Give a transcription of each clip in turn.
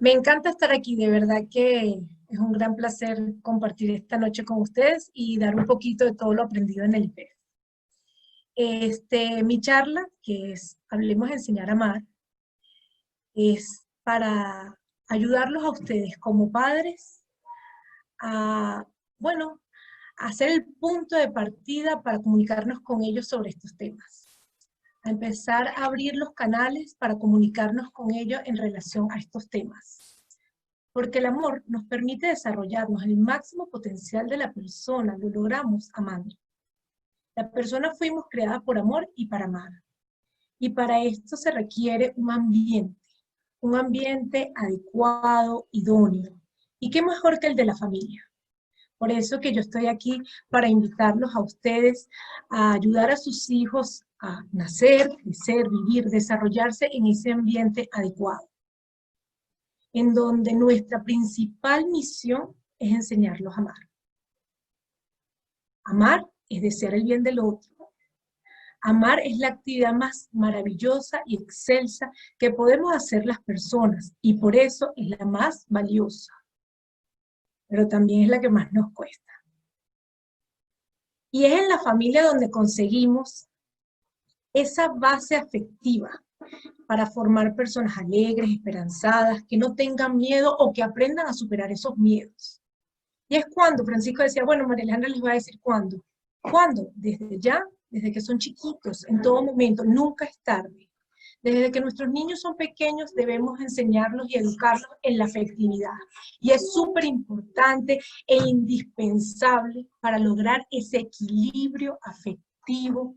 Me encanta estar aquí, de verdad que es un gran placer compartir esta noche con ustedes y dar un poquito de todo lo aprendido en el IPEF. Mi charla, que es Hablemos de Enseñar a Amar, es para ayudarlos a ustedes como padres a, bueno, a hacer el punto de partida para comunicarnos con ellos sobre estos temas, a empezar a abrir los canales para comunicarnos con ellos en relación a estos temas. Porque el amor nos permite desarrollarnos el máximo potencial de la persona, lo logramos amando. La persona fuimos creadas por amor y para amar. Y para esto se requiere un ambiente adecuado, idóneo. ¿Y qué mejor que el de la familia? Por eso que yo estoy aquí para invitarlos a ustedes a ayudar a sus hijos a nacer, crecer, vivir, desarrollarse en ese ambiente adecuado, en donde nuestra principal misión es enseñarlos a amar. Amar es desear el bien del otro. Amar es la actividad más maravillosa y excelsa que podemos hacer las personas, y por eso es la más valiosa, pero también es la que más nos cuesta. Y es en la familia donde conseguimos esa base afectiva para formar personas alegres, esperanzadas, que no tengan miedo o que aprendan a superar esos miedos. Y es cuando Francisco decía, bueno, María Alejandra les va a decir cuándo. ¿Cuándo? Desde ya, desde que son chiquitos, en todo momento, nunca es tarde. Desde que nuestros niños son pequeños debemos enseñarlos y educarlos en la afectividad. Y es súper importante e indispensable para lograr ese equilibrio afectivo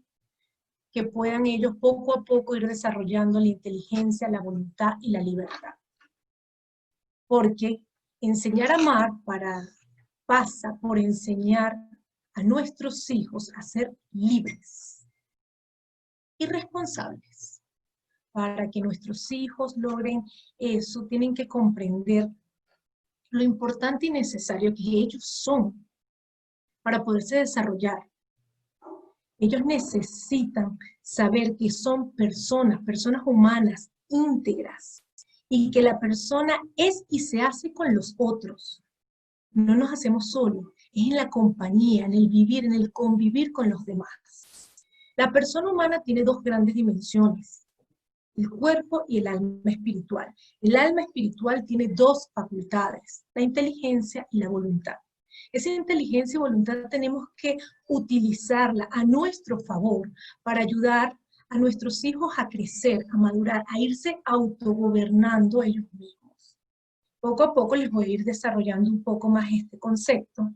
que puedan ellos poco a poco ir desarrollando la inteligencia, la voluntad y la libertad. Porque enseñar a amar pasa por enseñar a nuestros hijos a ser libres y responsables. Para que nuestros hijos logren eso, tienen que comprender lo importante y necesario que ellos son para poderse desarrollar. Ellos necesitan saber que son personas humanas, íntegras, y que la persona es y se hace con los otros. No nos hacemos solos, es en la compañía, en el vivir, en el convivir con los demás. La persona humana tiene dos grandes dimensiones, el cuerpo y el alma espiritual. El alma espiritual tiene dos facultades, la inteligencia y la voluntad. Esa inteligencia y voluntad tenemos que utilizarla a nuestro favor para ayudar a nuestros hijos a crecer, a madurar, a irse autogobernando ellos mismos. Poco a poco les voy a ir desarrollando un poco más este concepto,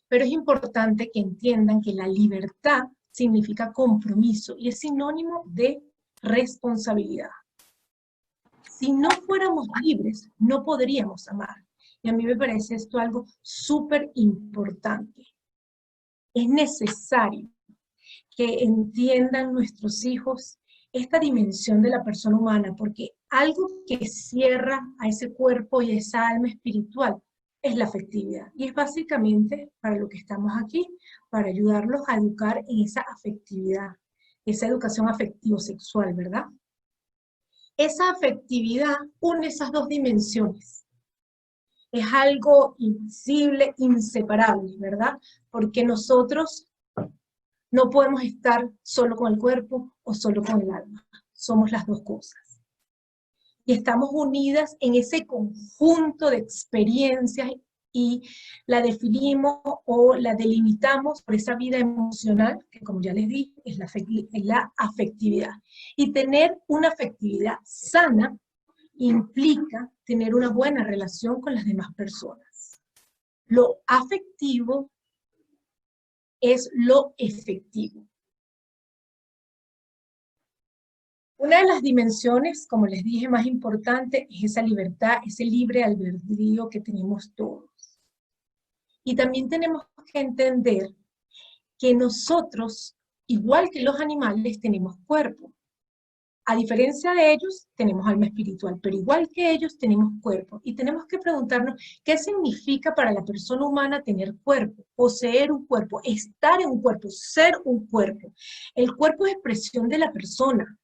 pero es importante que entiendan que la libertad significa compromiso y es sinónimo de responsabilidad. Si no fuéramos libres, no podríamos amar. Y a mí me parece esto algo súper importante. Es necesario que entiendan nuestros hijos esta dimensión de la persona humana, porque algo que cierra a ese cuerpo y a esa alma espiritual es la afectividad. Y es básicamente para lo que estamos aquí, para ayudarlos a educar en esa afectividad, esa educación afectivo-sexual, ¿verdad? Esa afectividad une esas dos dimensiones. Es algo invisible, inseparable, ¿verdad? Porque nosotros no podemos estar solo con el cuerpo o solo con el alma. Somos las dos cosas. Y estamos unidas en ese conjunto de experiencias y la definimos o la delimitamos por esa vida emocional, que como ya les dije, es la afectividad. Y tener una afectividad sana implica tener una buena relación con las demás personas. Lo afectivo es lo efectivo. Una de las dimensiones, como les dije, más importante es esa libertad, ese libre albedrío que tenemos todos. Y también tenemos que entender que nosotros, igual que los animales, tenemos cuerpo. A diferencia de ellos, tenemos alma espiritual, pero igual que ellos, tenemos cuerpo. Y tenemos que preguntarnos, ¿qué significa para la persona humana tener cuerpo? Poseer un cuerpo, estar en un cuerpo, ser un cuerpo. El cuerpo es expresión de la persona.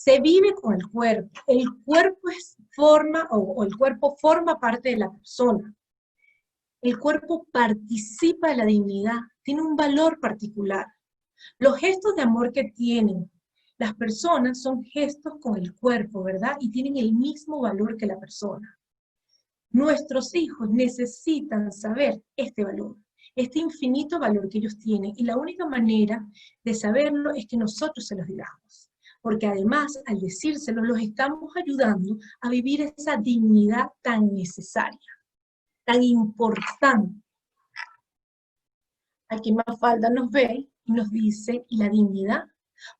Se vive con el cuerpo. El cuerpo el cuerpo forma parte de la persona. El cuerpo participa de la dignidad, tiene un valor particular. Los gestos de amor que tienen las personas son gestos con el cuerpo, ¿verdad? Y tienen el mismo valor que la persona. Nuestros hijos necesitan saber este valor, este infinito valor que ellos tienen, y la única manera de saberlo es que nosotros se los digamos, porque además, al decírselo, los estamos ayudando a vivir esa dignidad tan necesaria, tan importante. Aquí Mafalda nos ve y nos dice, ¿y la dignidad?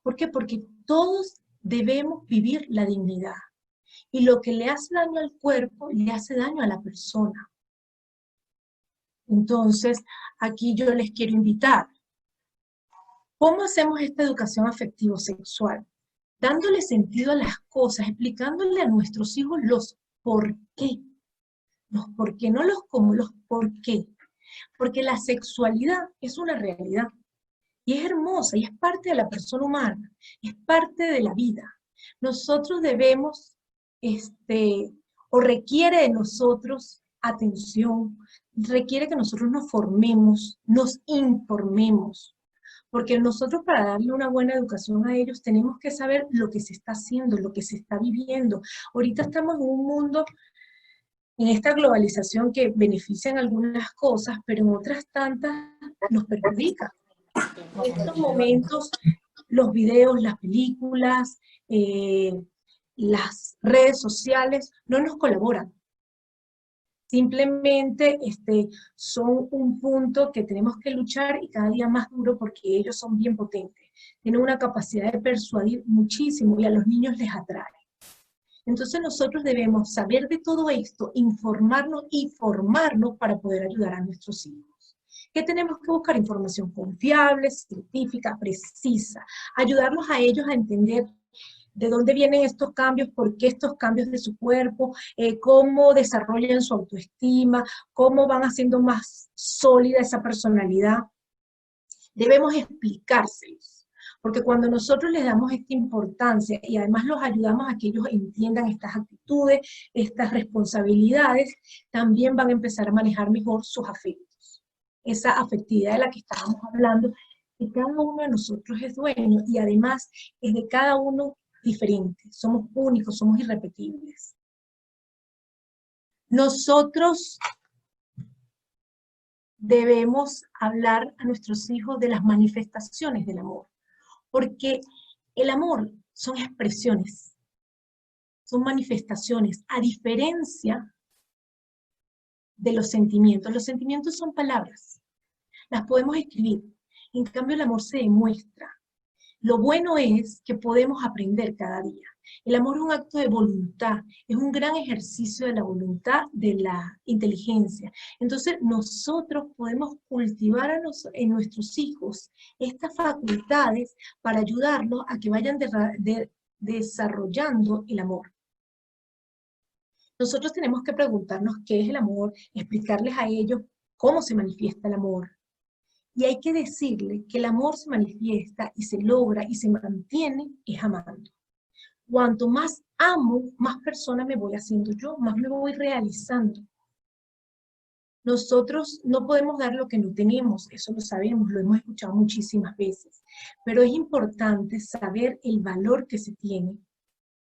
¿Por qué? Porque todos debemos vivir la dignidad. Y lo que le hace daño al cuerpo, le hace daño a la persona. Entonces, aquí yo les quiero invitar. ¿Cómo hacemos esta educación afectivo-sexual? Dándole sentido a las cosas, explicándole a nuestros hijos los por qué. Los por qué, no los cómo, los por qué. Porque la sexualidad es una realidad. Y es hermosa, y es parte de la persona humana, es parte de la vida. Nosotros debemos, o requiere de nosotros atención, requiere que nosotros nos formemos, nos informemos, porque nosotros para darle una buena educación a ellos tenemos que saber lo que se está haciendo, lo que se está viviendo. Ahorita estamos en un mundo, en esta globalización que beneficia en algunas cosas, pero en otras tantas nos perjudica. En estos momentos, los videos, las películas, las redes sociales no nos colaboran. Simplemente son un punto que tenemos que luchar, y cada día más duro, porque ellos son bien potentes. Tienen una capacidad de persuadir muchísimo y a los niños les atrae. Entonces nosotros debemos saber de todo esto, informarnos y formarnos para poder ayudar a nuestros hijos. ¿Qué tenemos que buscar? Información confiable, científica, precisa. Ayudarlos a ellos a entender de dónde vienen estos cambios, por qué estos cambios de su cuerpo, cómo desarrollan su autoestima, cómo van haciendo más sólida esa personalidad. Debemos explicárselos, porque cuando nosotros les damos esta importancia y además los ayudamos a que ellos entiendan estas actitudes, estas responsabilidades, también van a empezar a manejar mejor sus afectos. Esa afectividad de la que estábamos hablando, que cada uno de nosotros es dueño, y además es de cada uno diferente. Somos únicos, somos irrepetibles. Nosotros debemos hablar a nuestros hijos de las manifestaciones del amor, porque el amor son expresiones, son manifestaciones, a diferencia de los sentimientos. Los sentimientos son palabras, las podemos escribir, en cambio el amor se demuestra. Lo bueno es que podemos aprender cada día. El amor es un acto de voluntad, es un gran ejercicio de la voluntad, de la inteligencia. Entonces nosotros podemos cultivar en nuestros hijos estas facultades para ayudarlos a que vayan desarrollando el amor. Nosotros tenemos que preguntarnos qué es el amor, explicarles a ellos cómo se manifiesta el amor. Y hay que decirle que el amor se manifiesta y se logra y se mantiene es amando. Cuanto más amo, más persona me voy haciendo yo, más me voy realizando. Nosotros no podemos dar lo que no tenemos, eso lo sabemos, lo hemos escuchado muchísimas veces, pero es importante saber el valor que se tiene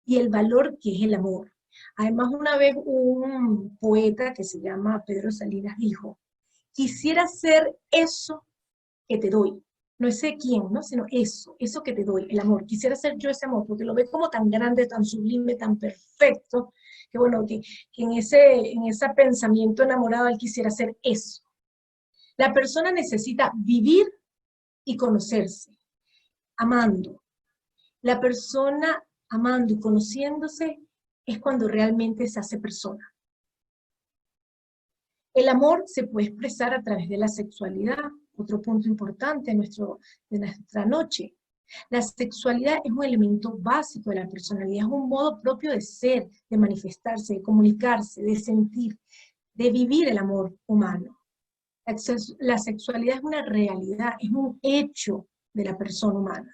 y el valor que es el amor. Además, una vez un poeta que se llama Pedro Salinas dijo, quisiera ser eso que te doy. No sé quién, ¿no? Sino eso que te doy, el amor. Quisiera ser yo ese amor, porque lo ve como tan grande, tan sublime, tan perfecto, que bueno, que en ese pensamiento enamorado él quisiera ser eso. La persona necesita vivir y conocerse, amando. La persona amando y conociéndose es cuando realmente se hace persona. El amor se puede expresar a través de la sexualidad, otro punto importante de nuestra noche. La sexualidad es un elemento básico de la personalidad, es un modo propio de ser, de manifestarse, de comunicarse, de sentir, de vivir el amor humano. La sexualidad es una realidad, es un hecho de la persona humana.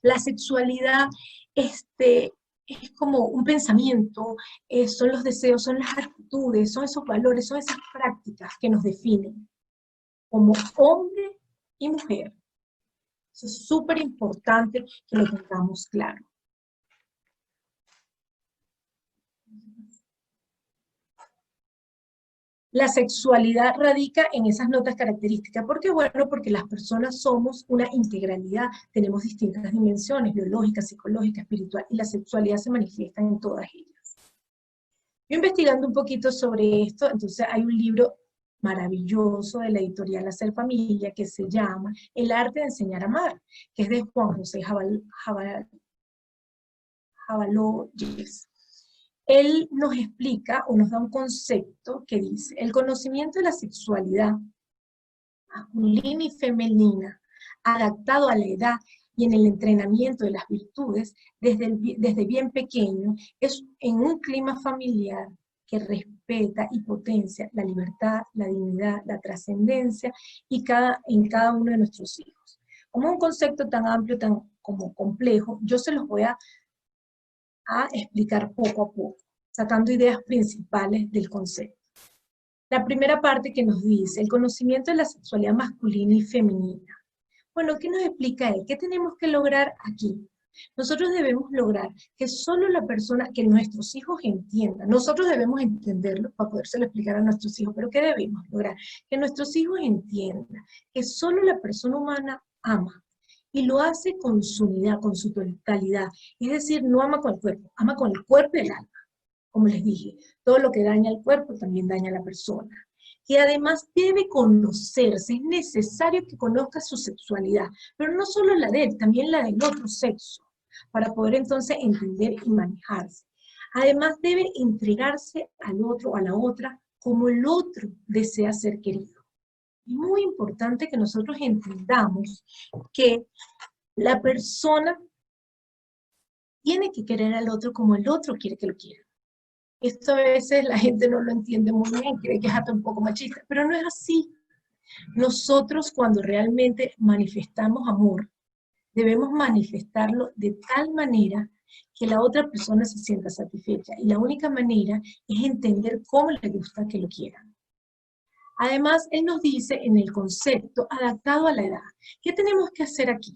La sexualidad es como un pensamiento, son los deseos, son las actitudes, son esos valores, son esas prácticas que nos definen como hombre y mujer. Eso es súper importante que lo tengamos claro. La sexualidad radica en esas notas características. ¿Por qué? Bueno, porque las personas somos una integralidad, tenemos distintas dimensiones, biológica, psicológica, espiritual, y la sexualidad se manifiesta en todas ellas. Yo investigando un poquito sobre esto, entonces hay un libro maravilloso de la editorial Hacer Familia que se llama El arte de enseñar a amar, que es de Juan José Jabalóyes. Él nos explica o nos da un concepto que dice: el conocimiento de la sexualidad masculina y femenina, adaptado a la edad y en el entrenamiento de las virtudes desde bien pequeño, es en un clima familiar que respeta y potencia la libertad, la dignidad, la trascendencia en cada uno de nuestros hijos. Como un concepto tan amplio, tan como complejo, yo se los voy a explicar poco a poco, sacando ideas principales del concepto. La primera parte que nos dice, el conocimiento de la sexualidad masculina y femenina. Bueno, ¿qué nos explica él? ¿Qué tenemos que lograr aquí? Nosotros debemos lograr que solo la persona, que nuestros hijos entiendan, nosotros debemos entenderlo para podérselo explicar a nuestros hijos, pero ¿qué debemos lograr? Que nuestros hijos entiendan que solo la persona humana ama, y lo hace con su unidad, con su totalidad. Es decir, no ama con el cuerpo, ama con el cuerpo y el alma. Como les dije, todo lo que daña al cuerpo también daña a la persona. Y además debe conocerse, es necesario que conozca su sexualidad, pero no solo la de él, también la del otro sexo, para poder entonces entender y manejarse. Además debe entregarse al otro o a la otra como el otro desea ser querido. Es muy importante que nosotros entendamos que la persona tiene que querer al otro como el otro quiere que lo quiera. Esto a veces la gente no lo entiende muy bien, cree que es hasta un poco machista, pero no es así. Nosotros cuando realmente manifestamos amor, debemos manifestarlo de tal manera que la otra persona se sienta satisfecha. Y la única manera es entender cómo le gusta que lo quieran. Además, él nos dice en el concepto adaptado a la edad. ¿Qué tenemos que hacer aquí?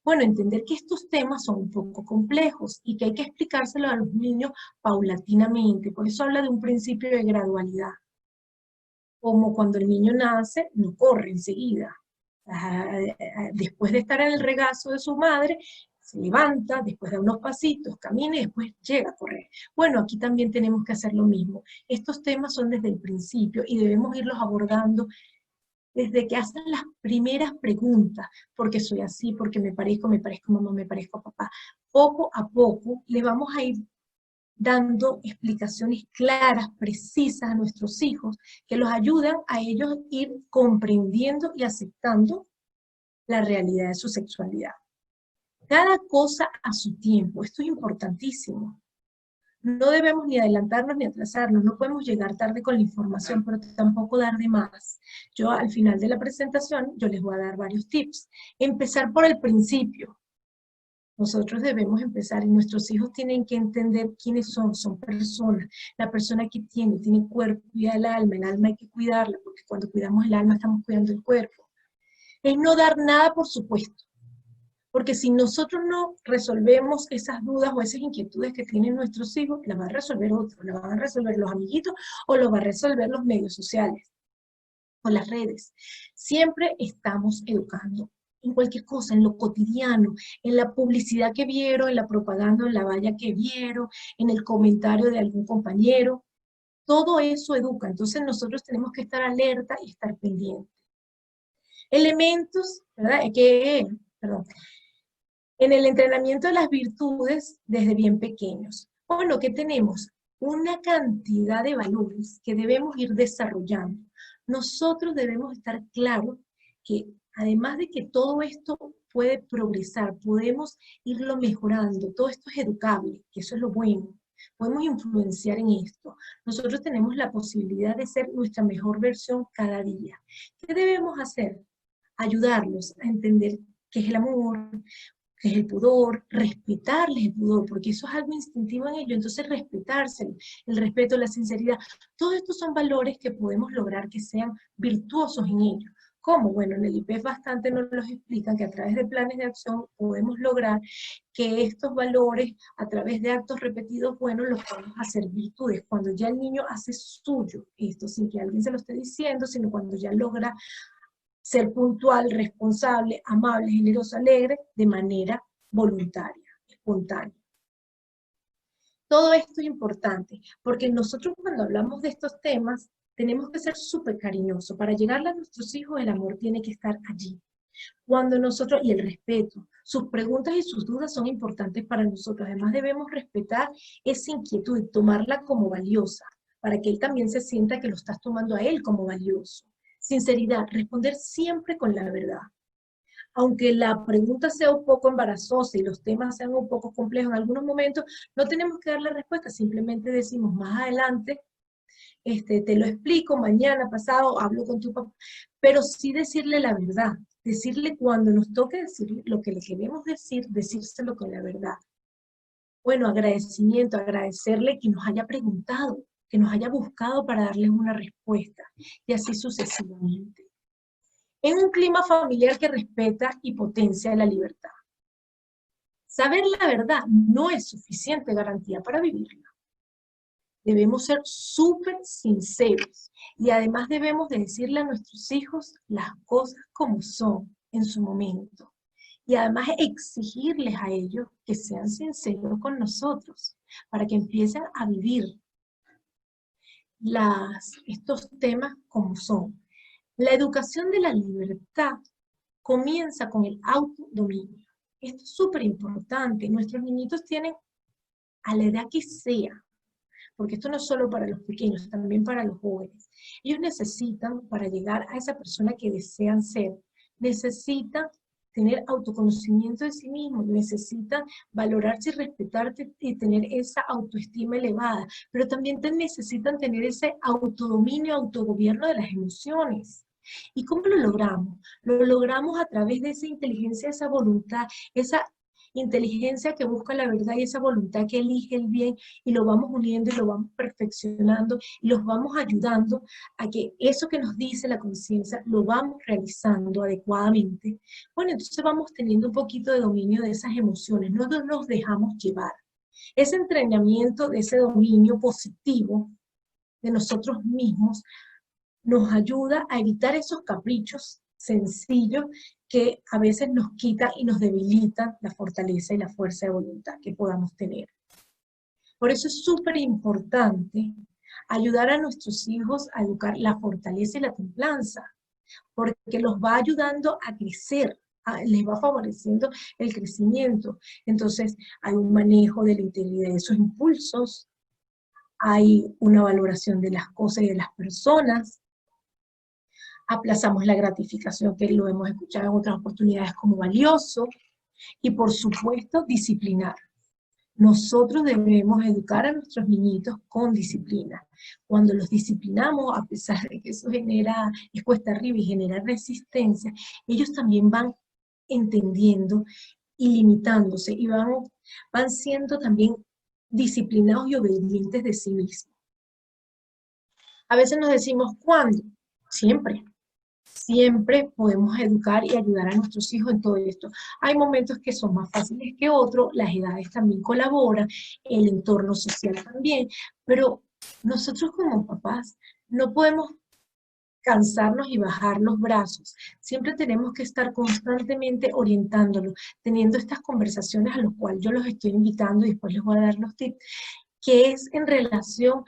Bueno, entender que estos temas son un poco complejos y que hay que explicárselo a los niños paulatinamente. Por eso habla de un principio de gradualidad. Como cuando el niño nace, no corre enseguida. Después de estar en el regazo de su madre, se levanta, después da unos pasitos, camina y después llega a correr. Bueno, aquí también tenemos que hacer lo mismo. Estos temas son desde el principio y debemos irlos abordando desde que hacen las primeras preguntas, porque soy así, porque me parezco a mamá, me parezco a papá. Poco a poco le vamos a ir dando explicaciones claras, precisas a nuestros hijos, que los ayudan a ellos ir comprendiendo y aceptando la realidad de su sexualidad. Cada cosa a su tiempo, esto es importantísimo. No debemos ni adelantarnos ni atrasarnos, no podemos llegar tarde con la información, pero tampoco dar de más. Yo al final de la presentación, yo les voy a dar varios tips. Empezar por el principio. Nosotros debemos empezar y nuestros hijos tienen que entender quiénes son personas. La persona que tiene cuerpo y el alma hay que cuidarla, porque cuando cuidamos el alma estamos cuidando el cuerpo. Es no dar nada por supuesto. Porque si nosotros no resolvemos esas dudas o esas inquietudes que tienen nuestros hijos, las va a resolver otro, las van a resolver los amiguitos o los va a resolver los medios sociales o las redes. Siempre estamos educando en cualquier cosa, en lo cotidiano, en la publicidad que vieron, en la propaganda, en la valla que vieron, en el comentario de algún compañero. Todo eso educa, entonces nosotros tenemos que estar alerta y estar pendientes. Elementos, ¿verdad? En el entrenamiento de las virtudes desde bien pequeños. Bueno, ¿qué tenemos? Una cantidad de valores que debemos ir desarrollando. Nosotros debemos estar claros que además de que todo esto puede progresar, podemos irlo mejorando, todo esto es educable, que eso es lo bueno. Podemos influenciar en esto. Nosotros tenemos la posibilidad de ser nuestra mejor versión cada día. ¿Qué debemos hacer? Ayudarlos a entender qué es el amor, qué es el pudor, respetarles el pudor, porque eso es algo instintivo en ellos, entonces respetárselo, el respeto, la sinceridad, todos estos son valores que podemos lograr que sean virtuosos en ellos. ¿Cómo? Bueno, en el IPEF bastante nos los explican que a través de planes de acción podemos lograr que estos valores, a través de actos repetidos buenos, los podemos hacer virtudes. Cuando ya el niño hace suyo esto, sin que alguien se lo esté diciendo, sino cuando ya logra ser puntual, responsable, amable, generoso, alegre, de manera voluntaria, espontánea. Todo esto es importante, porque nosotros cuando hablamos de estos temas, tenemos que ser súper cariñosos. Para llegarle a nuestros hijos, el amor tiene que estar allí. Cuando nosotros, y el respeto, sus preguntas y sus dudas son importantes para nosotros. Además debemos respetar esa inquietud y tomarla como valiosa, para que él también se sienta que lo estás tomando a él como valioso. Sinceridad, responder siempre con la verdad. Aunque la pregunta sea un poco embarazosa y los temas sean un poco complejos en algunos momentos, no tenemos que dar la respuesta, simplemente decimos más adelante, te lo explico, mañana, pasado, hablo con tu papá, pero sí decirle la verdad, decirle cuando nos toque decir lo que le queremos decir, decírselo con la verdad. Bueno, agradecimiento, agradecerle que nos haya preguntado, que nos haya buscado para darles una respuesta, y así sucesivamente. En un clima familiar que respeta y potencia la libertad. Saber la verdad no es suficiente garantía para vivirla. Debemos ser súper sinceros y además debemos de decirle a nuestros hijos las cosas como son en su momento. Y además exigirles a ellos que sean sinceros con nosotros para que empiecen a vivir estos temas como son. La educación de la libertad comienza con el autodominio. Esto es súper importante. Nuestros niñitos tienen, a la edad que sea, porque esto no es solo para los pequeños, también para los jóvenes. Ellos necesitan, para llegar a esa persona que desean ser, necesitan tener autoconocimiento de sí mismos, necesitan valorarse y respetarte y tener esa autoestima elevada, pero también necesitan tener ese autodominio, autogobierno de las emociones. ¿Y cómo lo logramos? Lo logramos a través de esa inteligencia, esa voluntad, esa inteligencia que busca la verdad y esa voluntad que elige el bien, y lo vamos uniendo y lo vamos perfeccionando y los vamos ayudando a que eso que nos dice la conciencia lo vamos realizando adecuadamente. Bueno, entonces vamos teniendo un poquito de dominio de esas emociones, no nos dejamos llevar. Ese entrenamiento de ese dominio positivo de nosotros mismos nos ayuda a evitar esos caprichos sencillos que a veces nos quitan y nos debilitan la fortaleza y la fuerza de voluntad que podamos tener. Por eso es súper importante ayudar a nuestros hijos a educar la fortaleza y la templanza, porque los va ayudando a crecer, les va favoreciendo el crecimiento. Entonces hay un manejo de la integridad de esos impulsos, hay una valoración de las cosas y de las personas, aplazamos la gratificación, que lo hemos escuchado en otras oportunidades como valioso, y por supuesto disciplinar. Nosotros debemos educar a nuestros niñitos con disciplina. Cuando los disciplinamos, a pesar de que eso es cuesta arriba y genera resistencia, ellos también van entendiendo y limitándose y van siendo también disciplinados y obedientes de sí mismos. A veces nos decimos, ¿cuándo? Siempre. Siempre podemos educar y ayudar a nuestros hijos en todo esto. Hay momentos que son más fáciles que otros, las edades también colaboran, el entorno social también, pero nosotros como papás no podemos cansarnos y bajar los brazos. Siempre tenemos que estar constantemente orientándolos, teniendo estas conversaciones a las cuales yo los estoy invitando y después les voy a dar los tips, que es en relación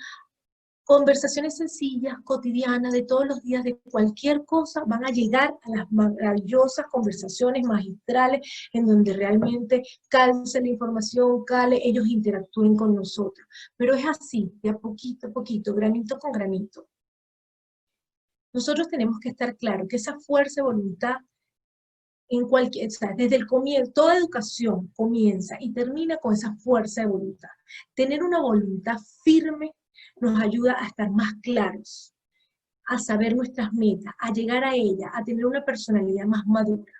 conversaciones sencillas, cotidianas, de todos los días, de cualquier cosa, van a llegar a las maravillosas conversaciones magistrales en donde realmente calce la información, ellos interactúen con nosotros. Pero es así, de a poquito, granito con granito. Nosotros tenemos que estar claros que esa fuerza de voluntad, o sea, desde el comienzo, toda educación comienza y termina con esa fuerza de voluntad. Tener una voluntad firme nos ayuda a estar más claros, a saber nuestras metas, a llegar a ellas, a tener una personalidad más madura.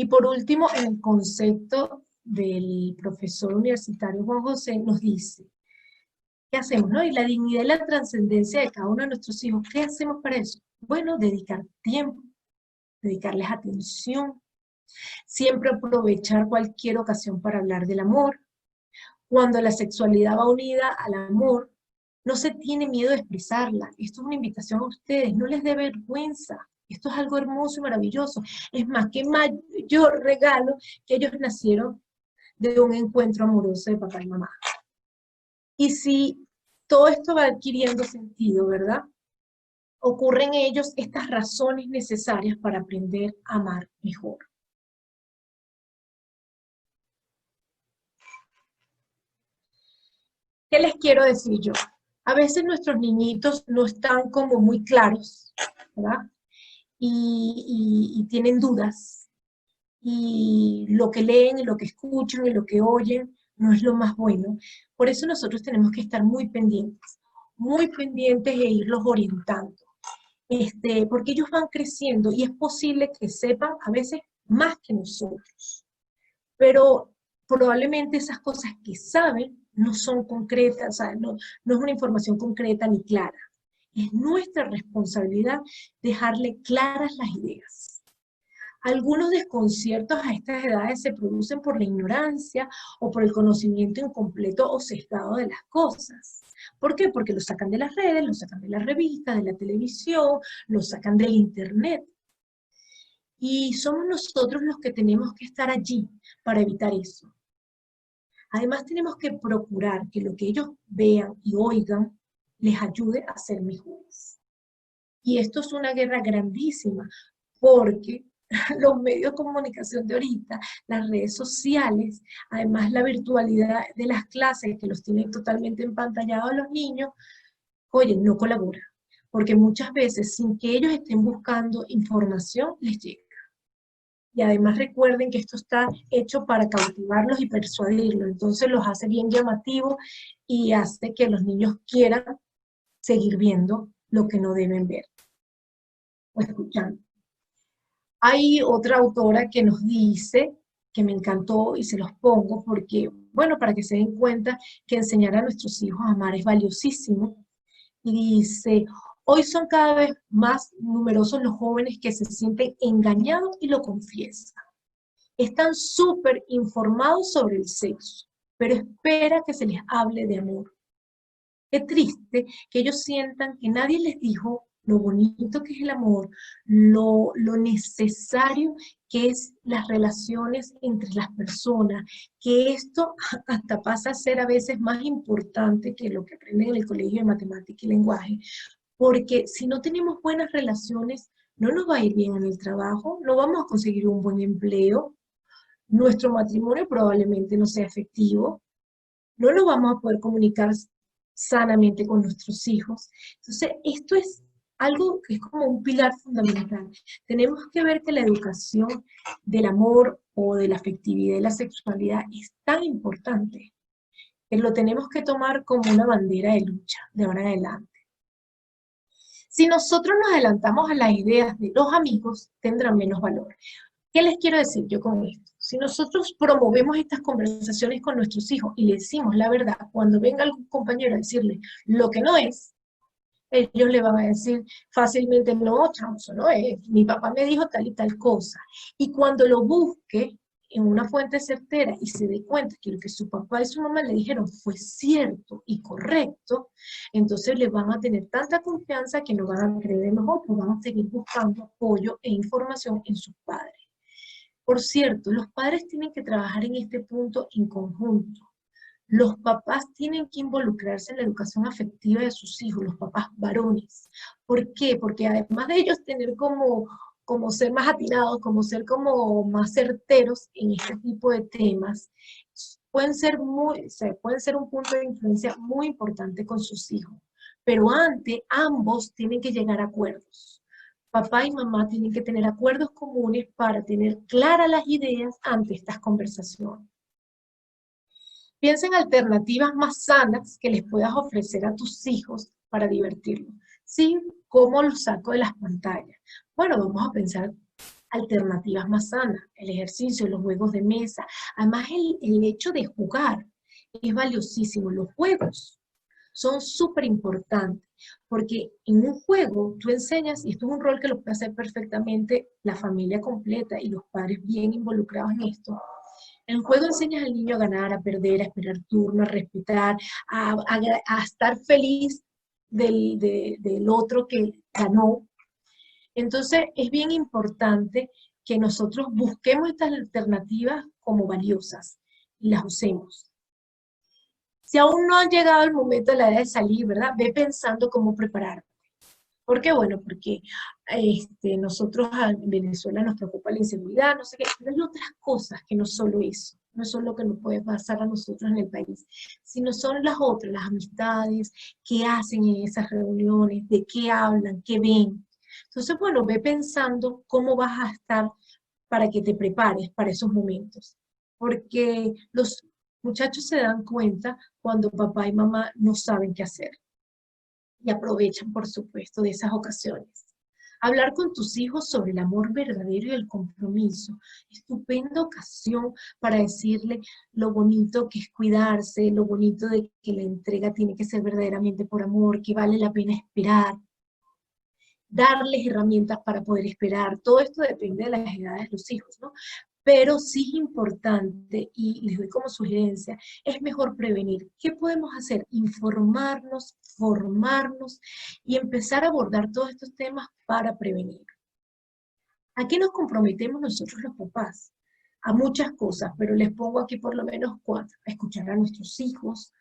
Y por último, en el concepto del profesor universitario Juan José nos dice, ¿qué hacemos, no? Y la dignidad y la trascendencia de cada uno de nuestros hijos, ¿qué hacemos para eso? Bueno, dedicar tiempo, dedicarles atención, siempre aprovechar cualquier ocasión para hablar del amor. Cuando la sexualidad va unida al amor, no se tiene miedo de expresarla. Esto es una invitación a ustedes, no les dé vergüenza. Esto es algo hermoso y maravilloso. Es más, qué mayor regalo que ellos nacieron de un encuentro amoroso de papá y mamá. Y si todo esto va adquiriendo sentido, ¿verdad? Ocurren en ellos estas razones necesarias para aprender a amar mejor. ¿Qué les quiero decir yo? A veces nuestros niñitos no están como muy claros, ¿verdad? Y tienen dudas. Y lo que leen, y lo que escuchan, y lo que oyen, no es lo más bueno. Por eso nosotros tenemos que estar muy pendientes e irlos orientando. Porque ellos van creciendo y es posible que sepan a veces más que nosotros. Pero probablemente esas cosas que saben no son concretas, o sea, no es una información concreta ni clara. Es nuestra responsabilidad dejarle claras las ideas. Algunos desconciertos a estas edades se producen por la ignorancia o por el conocimiento incompleto o sesgado de las cosas. ¿Por qué? Porque lo sacan de las redes, lo sacan de las revistas, de la televisión, lo sacan del internet. Y somos nosotros los que tenemos que estar allí para evitar eso. Además, tenemos que procurar que lo que ellos vean y oigan les ayude a ser mejores. Y esto es una guerra grandísima, porque los medios de comunicación de ahorita, las redes sociales, además la virtualidad de las clases que los tienen totalmente empantallados a los niños, oye, no colabora. Porque muchas veces, sin que ellos estén buscando información, les llega. Y además recuerden que esto está hecho para cautivarlos y persuadirlos, entonces los hace bien llamativos y hace que los niños quieran seguir viendo lo que no deben ver o escuchando. Hay otra autora que nos dice, que me encantó y se los pongo porque, bueno, para que se den cuenta que enseñar a nuestros hijos a amar es valiosísimo. Y dice, hoy son cada vez más numerosos los jóvenes que se sienten engañados y lo confiesan. Están súper informados sobre el sexo, pero espera que se les hable de amor. Qué triste que ellos sientan que nadie les dijo lo bonito que es el amor, lo necesario que es las relaciones entre las personas, que esto hasta pasa a ser a veces más importante que lo que aprenden en el colegio de matemática y lenguaje, porque si no tenemos buenas relaciones, no nos va a ir bien en el trabajo, no vamos a conseguir un buen empleo, nuestro matrimonio probablemente no sea efectivo, no nos vamos a poder comunicar sanamente con nuestros hijos. Entonces, esto es algo que es como un pilar fundamental. Tenemos que ver que la educación del amor o de la afectividad y la sexualidad es tan importante que lo tenemos que tomar como una bandera de lucha de ahora en adelante. Si nosotros nos adelantamos a las ideas de los amigos, tendrán menos valor. ¿Qué les quiero decir yo con esto? Si nosotros promovemos estas conversaciones con nuestros hijos y le decimos la verdad, cuando venga algún compañero a decirle lo que no es, ellos le van a decir fácilmente, no, chamo, eso no es, mi papá me dijo tal y tal cosa. Y cuando lo busque en una fuente certera y se dé cuenta que lo que su papá y su mamá le dijeron fue cierto y correcto, entonces le van a tener tanta confianza que no van a creer en nosotros, van a seguir buscando apoyo e información en sus padres. Por cierto, los padres tienen que trabajar en este punto en conjunto. Los papás tienen que involucrarse en la educación afectiva de sus hijos, los papás varones. ¿Por qué? Porque además de ellos tener como ser más atinados, como ser como más certeros en este tipo de temas, pueden ser un punto de influencia muy importante con sus hijos. Pero antes, ambos tienen que llegar a acuerdos. Papá y mamá tienen que tener acuerdos comunes para tener claras las ideas ante estas conversaciones. Piensa en alternativas más sanas que les puedas ofrecer a tus hijos para divertirlos. ¿Sí? ¿Cómo los saco de las pantallas? Bueno, vamos a pensar alternativas más sanas, el ejercicio, los juegos de mesa. Además, el hecho de jugar es valiosísimo. Los juegos son súper importantes, porque en un juego tú enseñas, y esto es un rol que lo puede hacer perfectamente la familia completa y los padres bien involucrados en esto. En el juego enseñas al niño a ganar, a perder, a esperar turno, a respetar, a estar feliz del otro que ganó. Entonces es bien importante que nosotros busquemos estas alternativas como valiosas y las usemos. Si aún no ha llegado el momento de la edad de salir, ¿verdad? Ve pensando cómo prepararte. ¿Por qué? Bueno, porque nosotros en Venezuela nos preocupa la inseguridad, no sé qué, pero hay otras cosas que no solo eso, no es solo lo que nos puede pasar a nosotros en el país, sino son las otras, las amistades, qué hacen en esas reuniones, de qué hablan, qué ven. Entonces, bueno, ve pensando cómo vas a estar para que te prepares para esos momentos. Porque los muchachos se dan cuenta cuando papá y mamá no saben qué hacer y aprovechan, por supuesto, de esas ocasiones. Hablar con tus hijos sobre el amor verdadero y el compromiso. Estupenda ocasión para decirle lo bonito que es cuidarse, lo bonito de que la entrega tiene que ser verdaderamente por amor, que vale la pena esperar. Darles herramientas para poder esperar. Todo esto depende de las edades de los hijos, ¿no? Pero sí es importante, y les doy como sugerencia, es mejor prevenir. ¿Qué podemos hacer? Informarnos, formarnos y empezar a abordar todos estos temas para prevenir. ¿A qué nos comprometemos nosotros los papás? A muchas cosas, pero les pongo aquí por lo menos 4. A escuchar a nuestros hijos,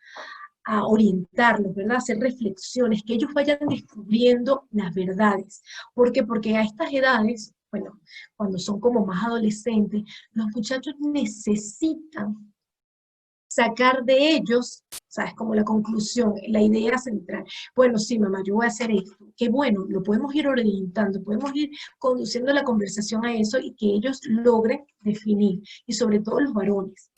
a orientarlos, ¿verdad? A hacer reflexiones, que ellos vayan descubriendo las verdades. ¿Por qué? Porque a estas edades, bueno, cuando son como más adolescentes, los muchachos necesitan sacar de ellos, ¿sabes? Como la conclusión, la idea central. Bueno, sí, mamá, yo voy a hacer esto. Qué bueno, lo podemos ir orientando, podemos ir conduciendo la conversación a eso y que ellos logren definir, y sobre todo los varones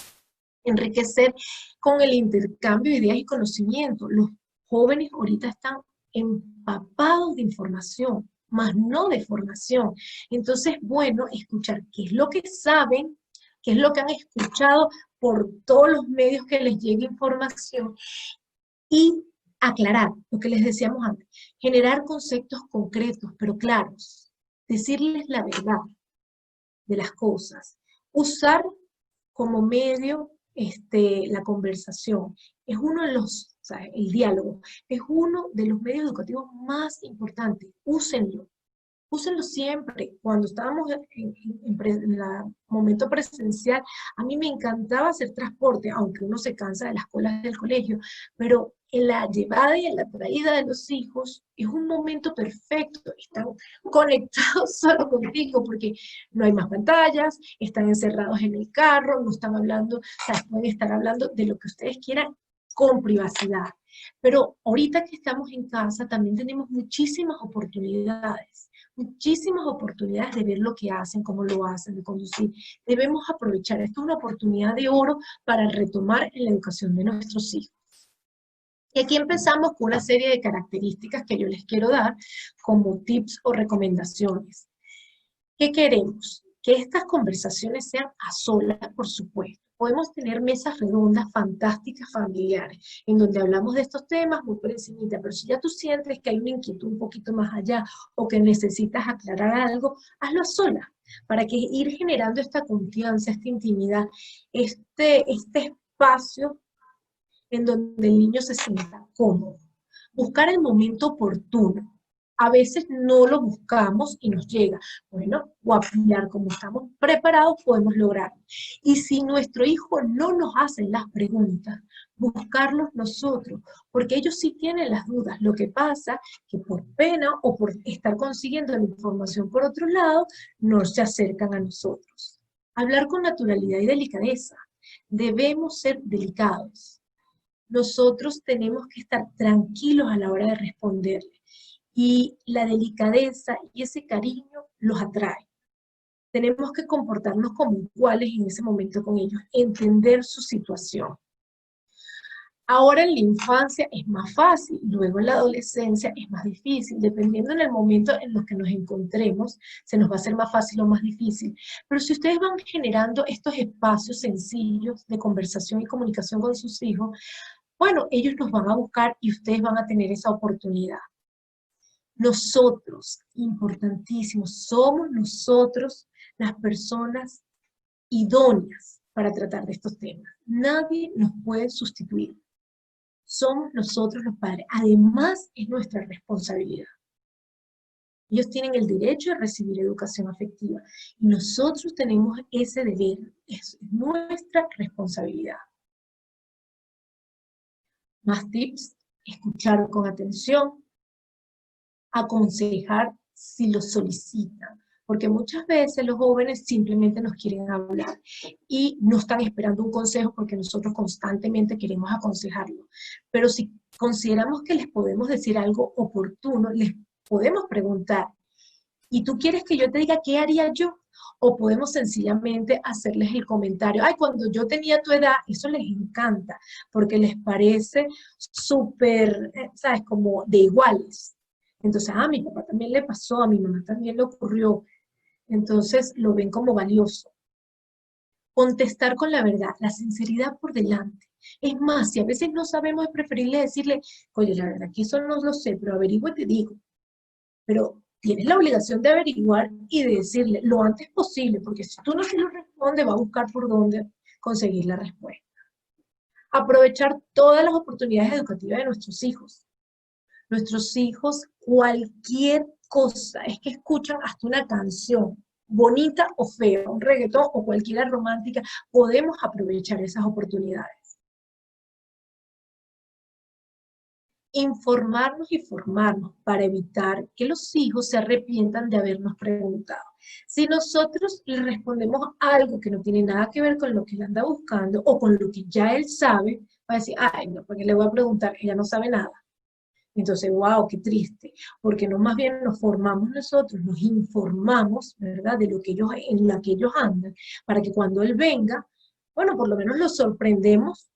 enriquecer con el intercambio de ideas y conocimiento. Los jóvenes ahorita están empapados de información, más no de formación. Entonces, bueno, escuchar qué es lo que saben, qué es lo que han escuchado por todos los medios que les llegue información y aclarar lo que les decíamos antes, generar conceptos concretos pero claros, decirles la verdad de las cosas, usar como medio la conversación. Es uno de los, o sea, el diálogo, es uno de los medios educativos más importantes. Úsenlo. Úsenlo siempre. Cuando estábamos en momento presencial, a mí me encantaba hacer transporte, aunque uno se cansa de las colas del colegio, pero en la llevada y en la traída de los hijos es un momento perfecto. Están conectados solo contigo porque no hay más pantallas, están encerrados en el carro, no están hablando, o sea, pueden estar hablando de lo que ustedes quieran con privacidad. Pero ahorita que estamos en casa también tenemos muchísimas oportunidades de ver lo que hacen, cómo lo hacen, de conducir. Debemos aprovechar. Esto es una oportunidad de oro para retomar en la educación de nuestros hijos. Y aquí empezamos con una serie de características que yo les quiero dar como tips o recomendaciones. ¿Qué queremos? Que estas conversaciones sean a solas, por supuesto. Podemos tener mesas redondas fantásticas familiares, en donde hablamos de estos temas muy por encimita, pero si ya tú sientes que hay una inquietud un poquito más allá o que necesitas aclarar algo, hazlo a solas, para que ir generando esta confianza, esta intimidad, este espacio en donde el niño se sienta cómodo. Buscar el momento oportuno. A veces no lo buscamos y nos llega. Bueno, o afilar como estamos preparados podemos lograrlo. Y si nuestro hijo no nos hace las preguntas, buscarlos nosotros, porque ellos sí tienen las dudas. Lo que pasa que por pena o por estar consiguiendo la información por otro lado, no se acercan a nosotros. Hablar con naturalidad y delicadeza. Debemos ser delicados. Nosotros tenemos que estar tranquilos a la hora de responderle. Y la delicadeza y ese cariño los atrae. Tenemos que comportarnos como iguales en ese momento con ellos, entender su situación. Ahora en la infancia es más fácil, luego en la adolescencia es más difícil, dependiendo en el momento en los que nos encontremos, se nos va a hacer más fácil o más difícil. Pero si ustedes van generando estos espacios sencillos de conversación y comunicación con sus hijos, bueno, ellos los van a buscar y ustedes van a tener esa oportunidad. Nosotros, importantísimo, somos nosotros las personas idóneas para tratar de estos temas. Nadie nos puede sustituir. Somos nosotros los padres. Además, es nuestra responsabilidad. Ellos tienen el derecho de recibir educación afectiva y nosotros tenemos ese deber. Es nuestra responsabilidad. Más tips: escuchar con atención, aconsejar si lo solicitan, porque muchas veces los jóvenes simplemente nos quieren hablar y no están esperando un consejo porque nosotros constantemente queremos aconsejarlo. Pero si consideramos que les podemos decir algo oportuno, les podemos preguntar, ¿y tú quieres que yo te diga qué haría yo? O podemos sencillamente hacerles el comentario, ay, cuando yo tenía tu edad, eso les encanta, porque les parece súper, ¿sabes? Como de iguales. Entonces, a mi papá también le pasó, a mi mamá también le ocurrió. Entonces, lo ven como valioso. Contestar con la verdad, la sinceridad por delante. Es más, si a veces no sabemos, es preferible decirle, oye, la verdad que eso no lo sé, pero averigüe y te digo. Pero tienes la obligación de averiguar y de decirle lo antes posible, porque si tú no se lo respondes, va a buscar por dónde conseguir la respuesta. Aprovechar todas las oportunidades educativas de nuestros hijos. Nuestros hijos, cualquier cosa, es que escuchan hasta una canción, bonita o fea, un reggaetón o cualquiera romántica, podemos aprovechar esas oportunidades. Informarnos y formarnos para evitar que los hijos se arrepientan de habernos preguntado. Si nosotros le respondemos algo que no tiene nada que ver con lo que él anda buscando o con lo que ya él sabe, va a decir, ay, no, porque le voy a preguntar, ella no sabe nada. Entonces, wow, qué triste, porque no más bien nos formamos nosotros, nos informamos, ¿verdad?, de lo que ellos, en la que ellos andan, para que cuando él venga, bueno, por lo menos lo sorprendemos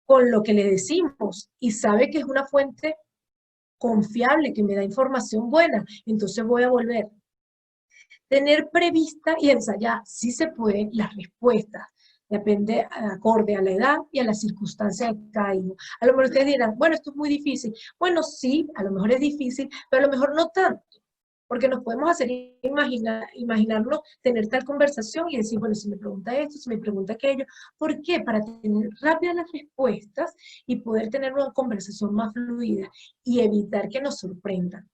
con lo que le decimos y sabe que es una fuente confiable, que me da información buena, entonces voy a volver. Tener prevista y ensayar, si se puede, las respuestas. Depende acorde a la edad y a las circunstancias de cada hijo. A lo mejor ustedes dirán, bueno, esto es muy difícil. Bueno, sí, a lo mejor es difícil, pero a lo mejor no tanto. Porque nos podemos hacer imaginarnos tener tal conversación y decir, bueno, si me pregunta esto, si me pregunta aquello. ¿Por qué? Para tener rápidas las respuestas y poder tener una conversación más fluida y evitar que nos sorprendan.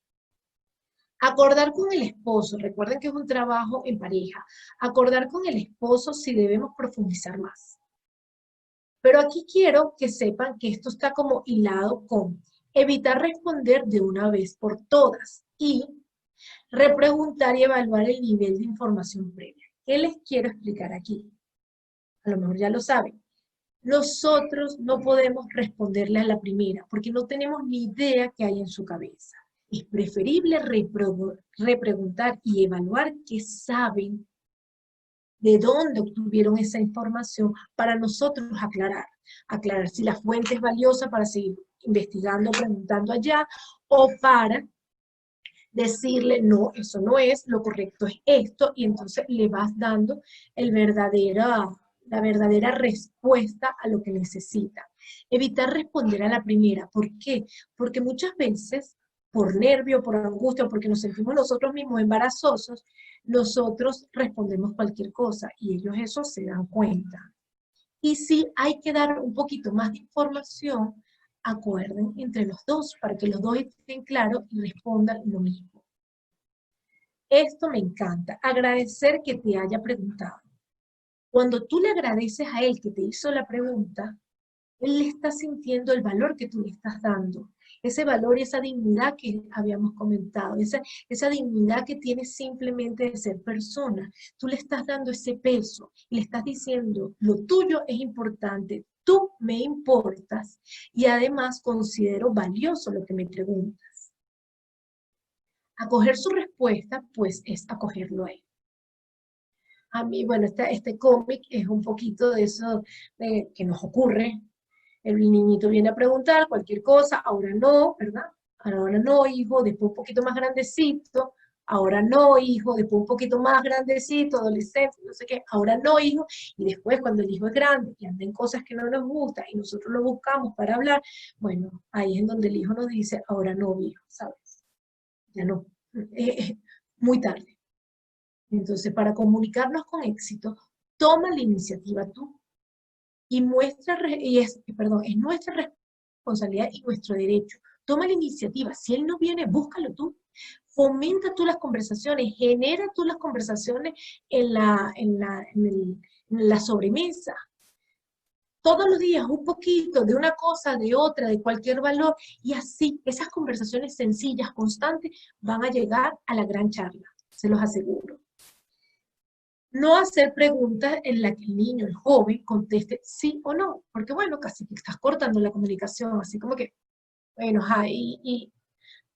Acordar con el esposo, recuerden que es un trabajo en pareja, acordar con el esposo si debemos profundizar más. Pero aquí quiero que sepan que esto está como hilado con evitar responder de una vez por todas y repreguntar y evaluar el nivel de información previa. ¿Qué les quiero explicar aquí? A lo mejor ya lo saben. Nosotros no podemos responderle a la primera porque no tenemos ni idea qué hay en su cabeza. Es preferible repreguntar y evaluar qué saben, de dónde obtuvieron esa información para nosotros aclarar. Aclarar si la fuente es valiosa para seguir investigando, preguntando allá, o para decirle, no, eso no es, lo correcto es esto, y entonces le vas dando la verdadera respuesta a lo que necesita. Evitar responder a la primera. ¿Por qué? Porque muchas veces, por nervio, por angustia, porque nos sentimos nosotros mismos embarazosos, nosotros respondemos cualquier cosa, y ellos eso se dan cuenta. Y si hay que dar un poquito más de información, acuerden entre los dos, para que los dos estén claros y respondan lo mismo. Esto me encanta, agradecer que te haya preguntado. Cuando tú le agradeces a él que te hizo la pregunta, él le está sintiendo el valor que tú le estás dando. Ese valor y esa dignidad que habíamos comentado, esa dignidad que tiene simplemente de ser persona. Tú le estás dando ese peso y le estás diciendo, lo tuyo es importante, tú me importas y además considero valioso lo que me preguntas. Acoger su respuesta, pues es acogerlo a él. A mí, bueno, este cómic es un poquito de eso que nos ocurre. El niñito viene a preguntar cualquier cosa, ahora no, ¿verdad? Ahora no, hijo, después un poquito más grandecito, ahora no, hijo, después un poquito más grandecito, adolescente, no sé qué, ahora no, hijo, y después cuando el hijo es grande y anda en cosas que no nos gustan y nosotros lo buscamos para hablar, bueno, ahí es en donde el hijo nos dice, ahora no, hijo, ¿sabes? Ya no, muy tarde. Entonces, para comunicarnos con éxito, toma la iniciativa tú y es nuestra responsabilidad y nuestro derecho. Toma la iniciativa. Si él no viene, búscalo tú. Fomenta tú las conversaciones, genera tú las conversaciones en la sobremesa. Todos los días un poquito de una cosa, de otra, de cualquier valor, y así esas conversaciones sencillas, constantes, van a llegar a la gran charla, se los aseguro. No hacer preguntas en las que el niño, el joven, conteste sí o no, porque bueno, casi que estás cortando la comunicación, así como que, bueno, y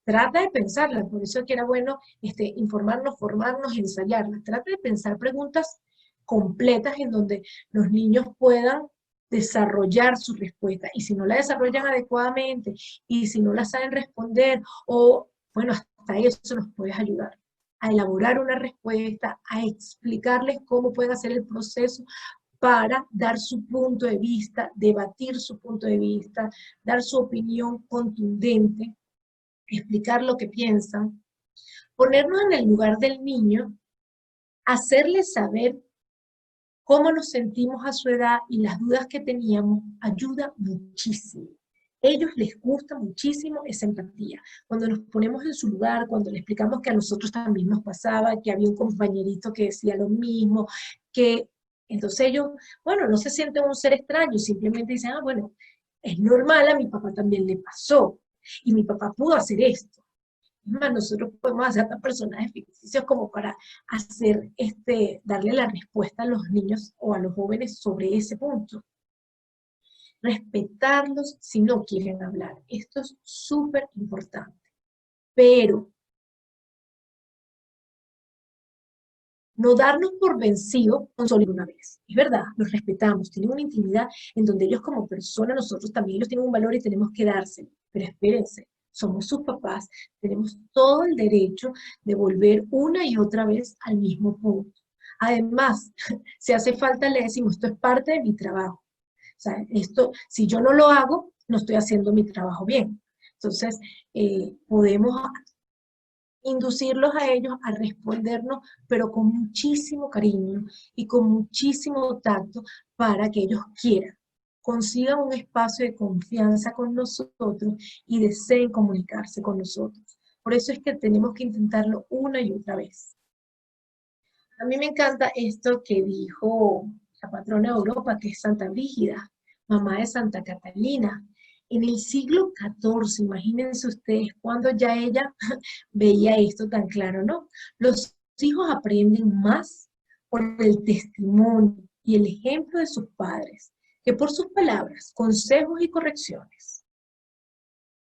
trata de pensarla, por eso que era bueno informarnos, formarnos, ensayarla. Trata de pensar preguntas completas en donde los niños puedan desarrollar su respuesta, y si no la desarrollan adecuadamente, y si no la saben responder, o bueno, hasta eso nos puedes ayudar a elaborar una respuesta, a explicarles cómo pueden hacer el proceso para dar su punto de vista, debatir su punto de vista, dar su opinión contundente, explicar lo que piensan, ponernos en el lugar del niño, hacerle saber cómo nos sentimos a su edad y las dudas que teníamos, ayuda muchísimo. A ellos les gusta muchísimo esa empatía. Cuando nos ponemos en su lugar, cuando le explicamos que a nosotros también nos pasaba, que había un compañerito que decía lo mismo, que entonces ellos, bueno, no se sienten un ser extraño, simplemente dicen, ah, bueno, es normal, a mi papá también le pasó, y mi papá pudo hacer esto. Más, nosotros podemos hacer hasta personajes ficticios como para darle la respuesta a los niños o a los jóvenes sobre ese punto. Respetarlos si no quieren hablar. Esto es súper importante. Pero no darnos por vencido con solo una vez. Es verdad, los respetamos, tienen una intimidad en donde ellos como personas, nosotros también ellos tienen un valor y tenemos que dárselo. Pero espérense, somos sus papás, tenemos todo el derecho de volver una y otra vez al mismo punto. Además, si hace falta le decimos, esto es parte de mi trabajo. O sea, esto, si yo no lo hago, no estoy haciendo mi trabajo bien. Entonces, podemos inducirlos a ellos a respondernos, pero con muchísimo cariño y con muchísimo tacto para que ellos quieran, consigan un espacio de confianza con nosotros y deseen comunicarse con nosotros. Por eso es que tenemos que intentarlo una y otra vez. A mí me encanta esto que dijo la patrona de Europa, que es Santa Brígida, mamá de Santa Catalina. En el siglo XIV, imagínense ustedes, cuando ya ella veía esto tan claro, ¿no? Los hijos aprenden más por el testimonio y el ejemplo de sus padres que por sus palabras, consejos y correcciones.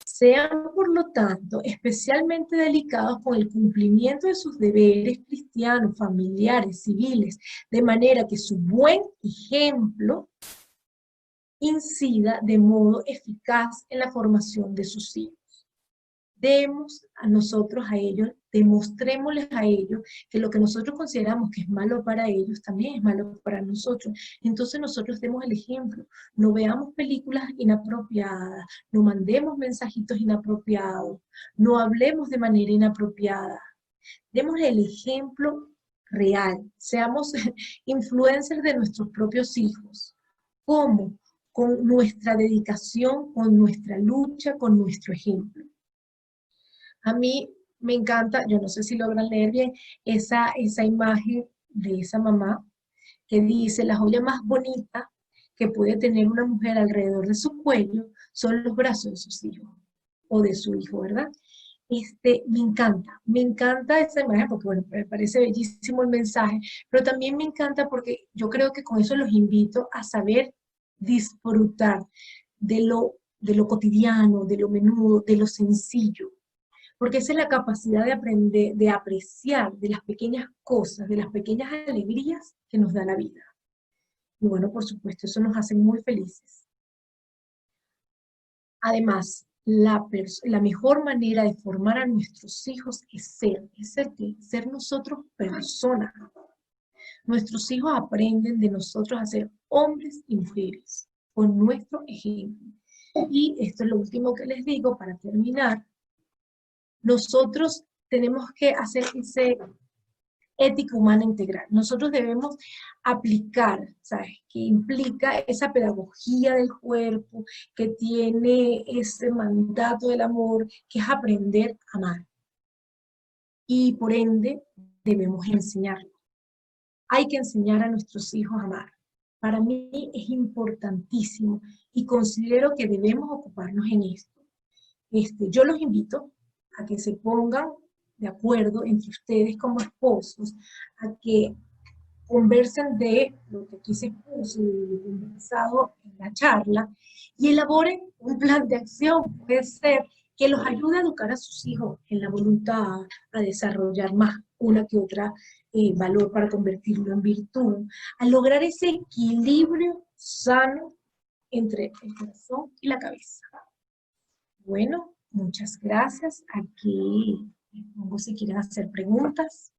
Sean, por lo tanto, especialmente delicados con el cumplimiento de sus deberes cristianos, familiares, civiles, de manera que su buen ejemplo incida de modo eficaz en la formación de sus hijos. Demos a nosotros a ellos, demostrémosles a ellos que lo que nosotros consideramos que es malo para ellos también es malo para nosotros. Entonces nosotros demos el ejemplo, no veamos películas inapropiadas, no mandemos mensajitos inapropiados, no hablemos de manera inapropiada. Demos el ejemplo real, seamos influencers de nuestros propios hijos. ¿Cómo? Con nuestra dedicación, con nuestra lucha, con nuestro ejemplo. A mí me encanta, yo no sé si logran leer bien, esa imagen de esa mamá que dice, la joya más bonita que puede tener una mujer alrededor de su cuello son los brazos de sus hijos, o de su hijo, ¿verdad? Me encanta esa imagen porque, bueno, me parece bellísimo el mensaje, pero también me encanta porque yo creo que con eso los invito a saber disfrutar de lo cotidiano, de lo menudo, de lo sencillo, porque esa es la capacidad de aprender, de apreciar de las pequeñas cosas, de las pequeñas alegrías que nos da la vida. Y bueno, por supuesto, eso nos hace muy felices. Además, la mejor manera de formar a nuestros hijos es ser nosotros personas. Nuestros hijos aprenden de nosotros a ser hombres y mujeres, con nuestro ejemplo. Y esto es lo último que les digo para terminar. Nosotros tenemos que hacer ese ética humana integral. Nosotros debemos aplicar, ¿sabes? Que implica esa pedagogía del cuerpo, que tiene ese mandato del amor, que es aprender a amar. Y por ende, debemos enseñarlo. Hay que enseñar a nuestros hijos a amar. Para mí es importantísimo y considero que debemos ocuparnos en esto. Yo los invito a que se pongan de acuerdo entre ustedes como esposos, a que conversen de lo que aquí se expuso y conversado en la charla y elaboren un plan de acción. Puede ser que los ayude a educar a sus hijos en la voluntad, a desarrollar más una que otra valor para convertirlo en virtud, a lograr ese equilibrio sano entre el corazón y la cabeza. Bueno, muchas gracias. Aquí les pongo si quieren hacer preguntas.